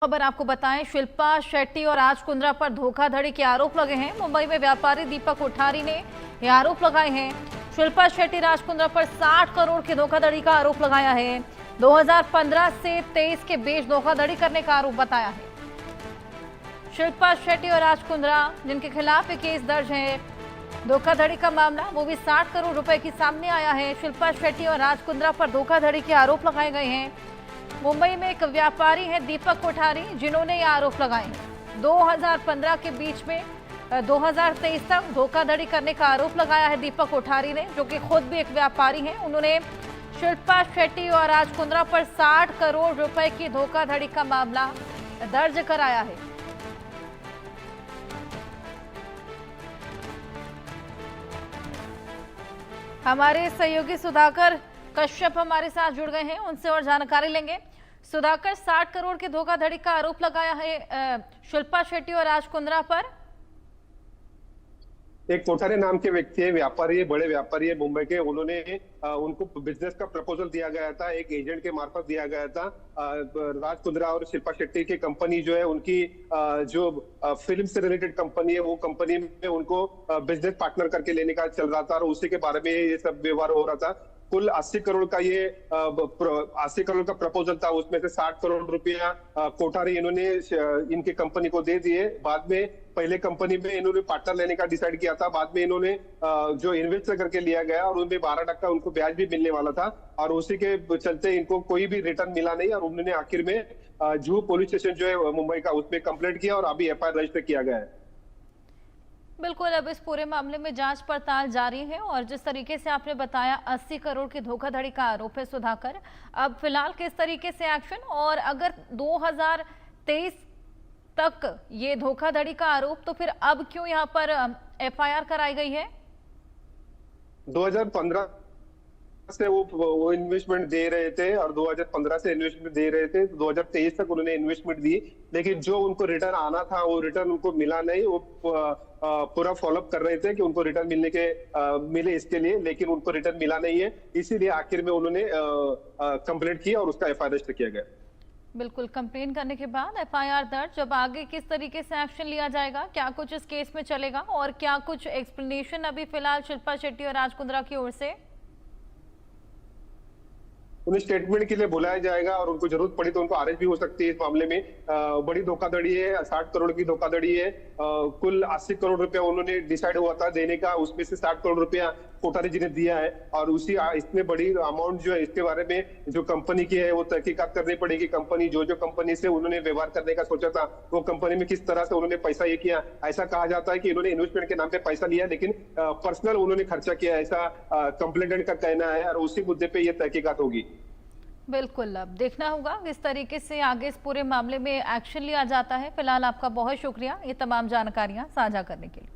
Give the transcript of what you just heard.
खबर आपको बताएं, शिल्पा शेट्टी और राज कुंद्रा पर धोखाधड़ी के आरोप लगे हैं। मुंबई में व्यापारी दीपक कोठारी ने ये आरोप लगाए हैं। शिल्पा शेट्टी राज कुंद्रा पर 60 करोड़ की धोखाधड़ी का आरोप लगाया है। 2015 से 23 के बीच धोखाधड़ी करने का आरोप बताया है। शिल्पा शेट्टी और राज कुंद्रा जिनके खिलाफ एक केस दर्ज है, धोखाधड़ी का मामला वो भी 60 करोड़ रुपए की सामने आया है। शिल्पा शेट्टी और राज कुंद्रा पर धोखाधड़ी के आरोप लगाए गए हैं। मुंबई में एक व्यापारी है दीपक कोठारी, जिन्होंने ये आरोप लगाए हैं। 2015 के बीच में 2023 तक धोखाधड़ी करने का आरोप लगाया है दीपक कोठारी ने, जो कि खुद भी एक व्यापारी हैं। उन्होंने शिल्पा शेट्टी और राज कुंद्रा पर 60 करोड़ रुपए की धोखाधड़ी का मामला दर्ज कराया है। हमारे सहयोगी सुधाकर कश्यप हमारे साथ जुड़ गए हैं, उनसे और जानकारी लेंगे। सुधाकर, 60 करोड़ की धोखाधड़ी का आरोप लगाया है शिल्पा शेट्टी और राज कुंद्रा पर। एक कोठारे नाम के व्यक्ति है, व्यापारी है, बड़े व्यापारी है मुंबई के। उन्होंने उनको बिजनेस का प्रपोजल दिया गया था, एक एजेंट के मार्फत दिया गया था। राज कुंद्रा और शिल्पा शेट्टी की कंपनी जो है, उनकी जो फिल्म से रिलेटेड कंपनी है, वो कंपनी में उनको बिजनेस पार्टनर करके लेने का चल रहा था और उसी के बारे में ये सब व्यवहार हो रहा था। कुल 80 करोड़ का ये 80 करोड़ का प्रपोजल था, उसमें से 60 करोड़ रुपया कोठारी इन्होंने इनकी कंपनी को दे दिए। बाद में पहले कंपनी में इन्होंने पार्टनर लेने का डिसाइड किया था, बाद में इन्होंने जो इन्वेस्ट करके लिया गया और उनमें 12% उनको ब्याज भी मिलने वाला था और उसी के चलते इनको कोई भी रिटर्न मिला नहीं और उन्होंने आखिर में जुहू पुलिस स्टेशन जो है मुंबई का, उसमें कंप्लेंट किया और अभी एफआईआर रजिस्टर किया गया है। बिल्कुल, अब इस पूरे मामले में जांच पड़ताल जारी है और जिस तरीके से आपने बताया 80 करोड़ की धोखाधड़ी का आरोप है सुधाकर, अब फिलहाल किस तरीके से एक्शन, और अगर 2023 तक ये धोखाधड़ी का आरोप, तो फिर अब क्यों यहाँ पर एफआईआर कराई गई है? 2015 से वो इन्वेस्टमेंट दे रहे थे और 2015 से इन्वेस्टमेंट दे रहे थे, 2023 तक उन्होंने इन्वेस्टमेंट दी, लेकिन जो उनको रिटर्न आना था वो रिटर्न उनको मिला नहीं। वो पूरा फॉलोअप कर रहे थे कि उनको रिटर्न मिले इसके लिए, लेकिन उनको रिटर्न मिला नहीं है। इसीलिए आखिर में उन्होंने कंप्लेंट की और उसका एफआईआर रजिस्टर किया गया। बिल्कुल, कंप्लेन करने के बाद एफआईआर दर्ज। जब आगे किस तरीके से एक्शन लिया जाएगा, क्या कुछ इस केस में चलेगा और क्या कुछ एक्सप्लेनेशन अभी फिलहाल शिल्पा शेट्टी और राज कुंद्रा की ओर से? उन्हें स्टेटमेंट के लिए बुलाया जाएगा और उनको जरूरत पड़ी तो उनको अरेस्ट भी हो सकती है। इस मामले में बड़ी धोखाधड़ी है, 60 करोड़ की धोखाधड़ी है। कुल 80 करोड़ रुपया उन्होंने डिसाइड हुआ था देने का, उसमें से 60 करोड़ रुपया कोठारी जी ने दिया है और उसी इतने बड़ी अमाउंट जो है, इसके बारे में जो कंपनी की है वो तहकीकात करनी पड़ेगी। कंपनी जो कंपनी से उन्होंने व्यवहार करने का सोचा था, वो कंपनी में किस तरह से उन्होंने पैसा ये किया। ऐसा कहा जाता है कि इन्होंने इन्वेस्टमेंट के नाम पे पैसा लिया, लेकिन पर्सनल उन्होंने खर्चा किया, ऐसा कंप्लेनेंट का कहना है और उसी मुद्दे पे ये तहकीकात होगी। बिल्कुल, अब देखना होगा किस तरीके से आगे इस पूरे मामले में एक्शन लिया जाता है। फिलहाल आपका बहुत शुक्रिया ये तमाम जानकारियां साझा करने के लिए।